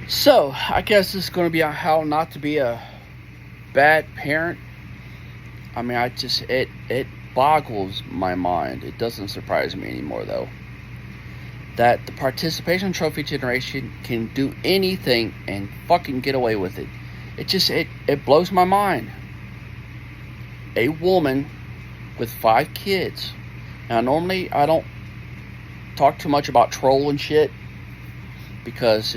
So, I guess this is going to be how not to be a bad parent. I mean, it boggles my mind. It doesn't surprise me anymore, though, that the participation trophy generation can do anything and fucking get away with it. It blows my mind. A woman with 5 kids. Now, normally I don't talk too much about troll and shit because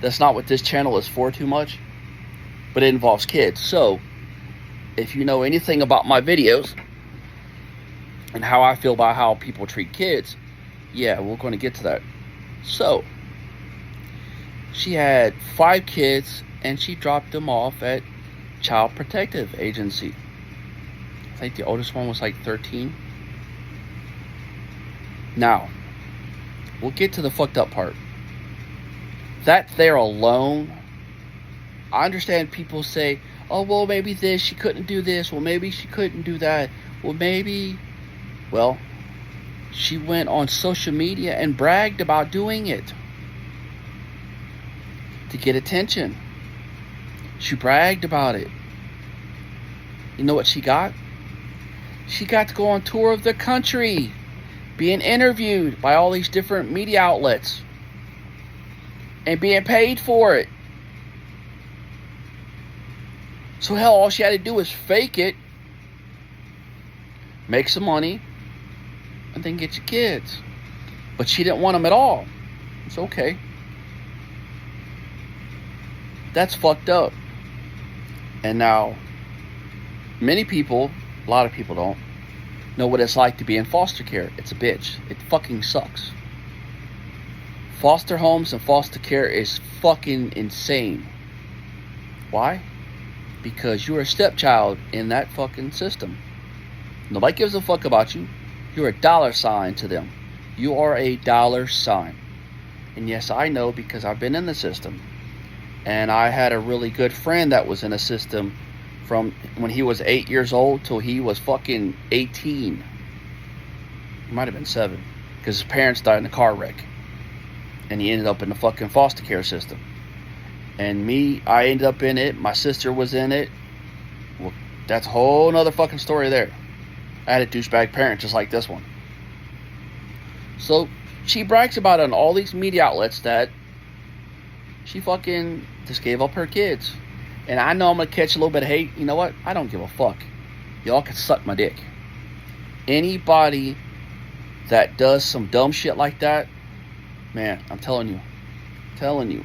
that's not what this channel is for too much. But it involves kids. So, if you know anything about my videos and how I feel about how people treat kids, yeah, we're going to get to that. So, she had 5 kids and she dropped them off at Child Protective Agency. I think the oldest one was like 13. Now, we'll get to the fucked up part. That there alone, I understand people say, oh, well, maybe this, she couldn't do this. Well, maybe she couldn't do that. Well, she went on social media and bragged about doing it to get attention. She bragged about it. You know what she got? She got to go on tour of the country, being interviewed by all these different media outlets, and being paid for it. So hell, all she had to do was fake it, make some money, and then get your kids. But she didn't want them at all. It's okay. That's fucked up. And now, many people, a lot of people don't know what it's like to be in foster care. It's a bitch. It fucking sucks. Foster homes and foster care is fucking insane. Why? Because you're a stepchild in that fucking system. Nobody gives a fuck about you. You're a dollar sign to them. You are a dollar sign. And yes, I know because I've been in the system. And I had a really good friend that was in a system from when he was 8 years old till he was fucking 18. He might have been 7. Because his parents died in a car wreck. And he ended up in the fucking foster care system. And me, I ended up in it. My sister was in it. Well, that's a whole nother fucking story there. I had a douchebag parent just like this one. So, she brags about it on all these media outlets that she fucking just gave up her kids. And I know I'm going to catch a little bit of hate. You know what? I don't give a fuck. Y'all can suck my dick. Anybody that does some dumb shit like that, man, I'm telling you.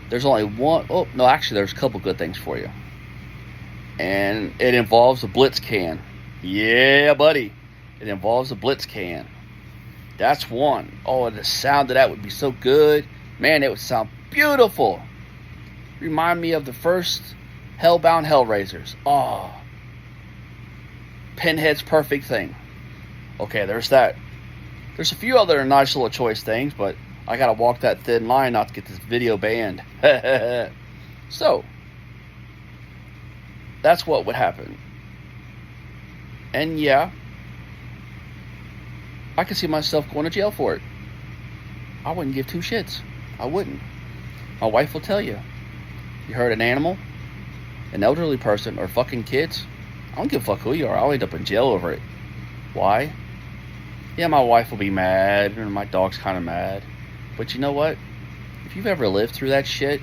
There's only one. Oh, no, actually, there's a couple good things for you. And it involves a Blitz can. Yeah, buddy. It involves a Blitz can. That's one. Oh, the sound of that would be so good. Man, it would sound beautiful. Remind me of the first Hellbound Hellraisers. Oh. Pinhead's perfect thing. Okay, there's that. There's a few other nice little choice things, but I gotta walk that thin line not to get this video banned. So, that's what would happen. And yeah, I could see myself going to jail for it. I wouldn't give 2 shits. I wouldn't. My wife will tell you. You hurt an animal, an elderly person, or fucking kids, I don't give a fuck who you are. I'll end up in jail over it. Why? Yeah, my wife will be mad, and my dog's kind of mad. But you know what? If you've ever lived through that shit,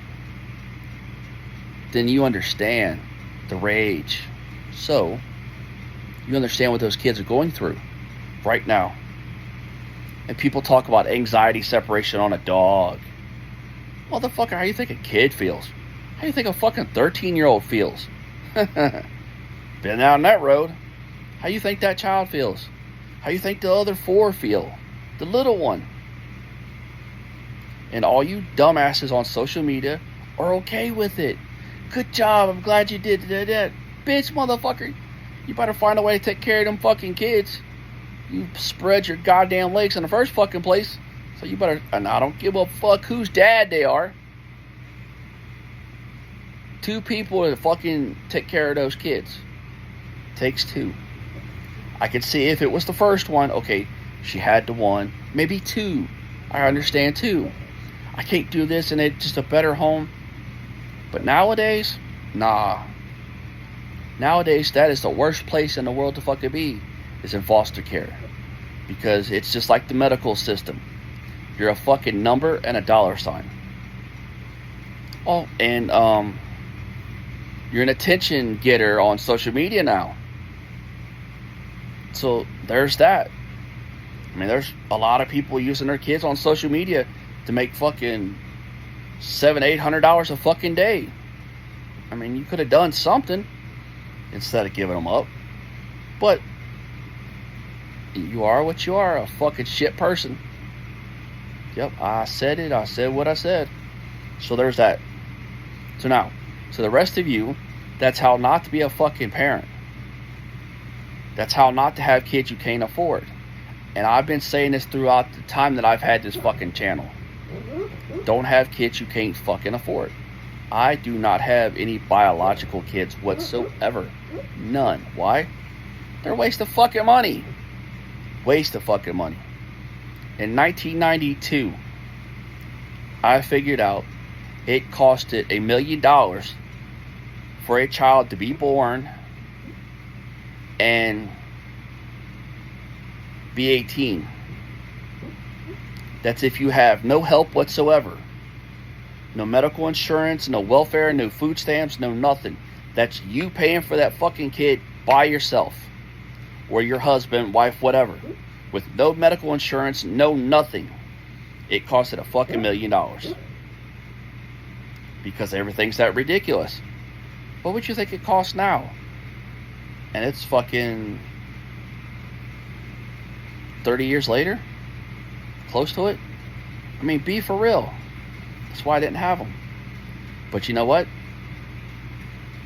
then you understand the rage. So, you understand what those kids are going through right now. And people talk about anxiety separation on a dog. Motherfucker, how you think a kid feels? How do you think a fucking 13-year-old feels? Been down that road. How you think that child feels? How you think the other 4 feel? The little one. And all you dumbasses on social media are okay with it. Good job, I'm glad you did that. Bitch, motherfucker, you better find a way to take care of them fucking kids. You spread your goddamn legs in the first fucking place. So you better, and I don't give a fuck whose dad they are. 2 people to fucking take care of those kids. Takes 2. I could see if it was the first one, okay, she had the 1, maybe 2. I understand 2. I can't do this, and it's just a better home. But nowadays, nah. Nowadays, that is the worst place in the world to fucking be, is in foster care. Because it's just like the medical system. You're a fucking number and a dollar sign. Oh, and you're an attention getter on social media now. So there's that. I mean, there's a lot of people using their kids on social media to make fucking $700-800 a fucking day. I mean, you could have done something instead of giving them up. But you are what you are, a fucking shit person. Yep, I said it. I said what I said. So there's that. So now, to the rest of you, that's how not to be a fucking parent. That's how not to have kids you can't afford. And I've been saying this throughout the time that I've had this fucking channel. Don't have kids you can't fucking afford. I do not have any biological kids whatsoever. None. Why? They're a waste of fucking money. Waste of fucking money. In 1992, I figured out it costed $1 million for a child to be born and be 18. That's if you have no help whatsoever. No medical insurance, no welfare, no food stamps, no nothing. That's you paying for that fucking kid by yourself. Or your husband, wife, whatever. With no medical insurance, no nothing. It costed a fucking $1 million. Because everything's that ridiculous. What would you think it costs now? And it's fucking 30 years later? Close to it? I mean, be for real. That's why I didn't have them. But you know what?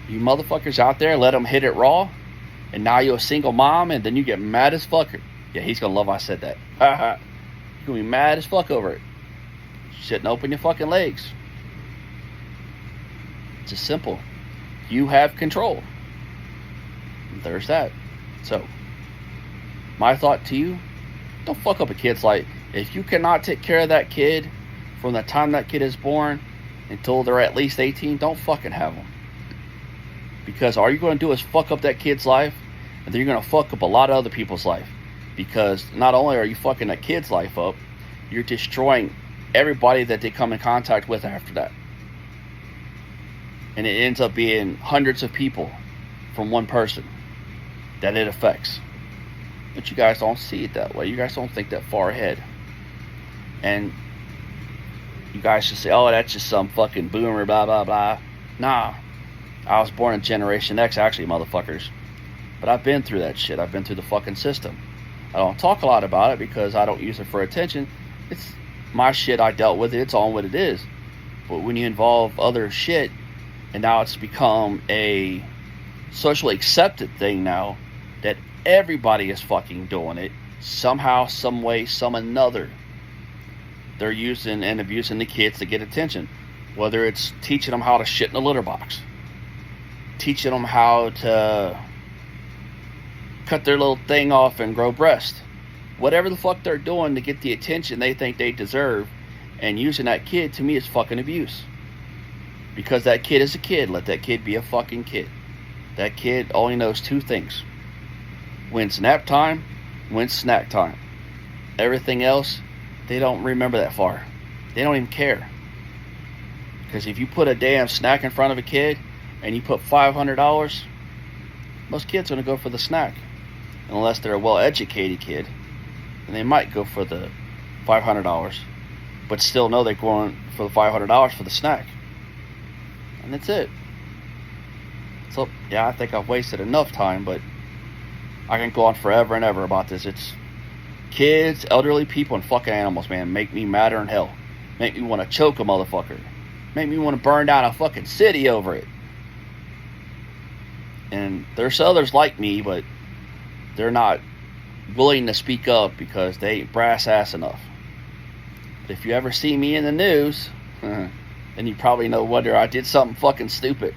You motherfuckers out there, let them hit it raw. And now you're a single mom, and then you get mad as fuck. Yeah, he's gonna love I said that. You're gonna be mad as fuck over it. Shouldn't open your fucking legs. It's just simple. You have control. And there's that. So, my thought to you, don't fuck up a kid's life. If you cannot take care of that kid from the time that kid is born until they're at least 18, don't fucking have them. Because all you're going to do is fuck up that kid's life, and then you're going to fuck up a lot of other people's life. Because not only are you fucking that kid's life up, you're destroying everybody that they come in contact with after that. And it ends up being hundreds of people from one person that it affects. But you guys don't see it that way. You guys don't think that far ahead. And you guys should say, oh, that's just some fucking boomer, blah, blah, blah. Nah. I was born in Generation X, actually, motherfuckers. But I've been through that shit. I've been through the fucking system. I don't talk a lot about it because I don't use it for attention. It's my shit. I dealt with it. It's on what it is. But when you involve other shit, and now it's become a socially accepted thing now, that everybody is fucking doing it, somehow, some way, some another. They're using and abusing the kids to get attention. Whether it's teaching them how to shit in a litter box, teaching them how to cut their little thing off and grow breast. Whatever the fuck they're doing to get the attention they think they deserve, and using that kid, to me, is fucking abuse. Because that kid is a kid. Let that kid be a fucking kid. That kid only knows two things. When's nap time, when's snack time. Everything else, they don't remember that far. They don't even care. Because if you put a damn snack in front of a kid, and you put $500, most kids are going to go for the snack. Unless they're a well-educated kid. And they might go for the $500. But still know they're going for the $500 for the snack. And that's it. So, yeah, I think I've wasted enough time, but I can go on forever and ever about this. It's kids, elderly people, and fucking animals, man. Make me madder than hell. Make me want to choke a motherfucker. Make me want to burn down a fucking city over it. And there's others like me, but they're not willing to speak up because they ain't brass ass enough. If you ever see me in the news, then you probably know whether I did something fucking stupid.